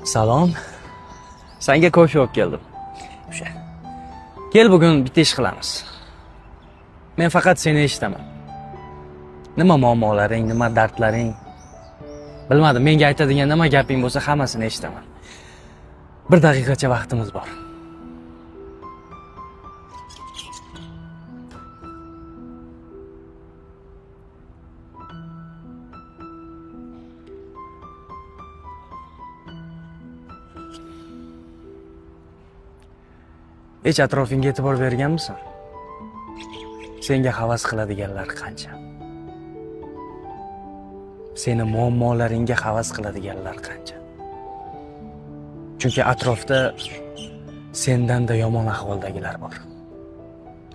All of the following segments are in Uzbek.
Salom. Senga kofe olib keldim. O'sha. Kel bugun bitta ish qilamiz. Men faqat seni eshitaman. Nima muammolaring, nima dardlaring? Bilmadim, menga aytadigan nima gaping bo'lsa, hammasini eshitaman. Bir daqiqacha vaqtimiz bor. Hech atrofingga e'tibor berganmisan? Senga havas qiladiganlar qancha? Seni muammolaringga havas qiladiganlar qancha? Chunki atrofda sendan-da yomon ahvoldagilar bor.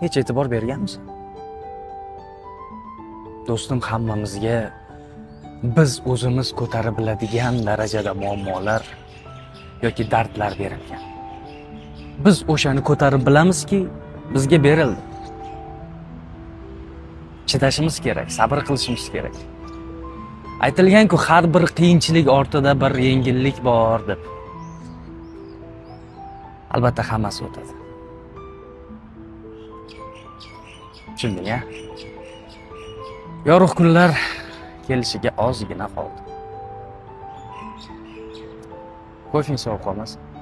Hech e'tibor berganmisan? Do'stim, hammamizga biz o'zimiz ko'tarib biladigan darajada muammolar yoki dardlar berilgan. Biz o'shani ko'tarib bilamizki, bizga berildi. Chidashimiz kerak, sabr qilishimiz kerak. Aytilgan-ku, har bir qiyinchilik ortida bir yengillik bor deb. Albatta hammasi o'tadi. Tushunding-a? Yorug' kunlar kelishiga ozgina qoldi. Kofing sovuq qolmasin.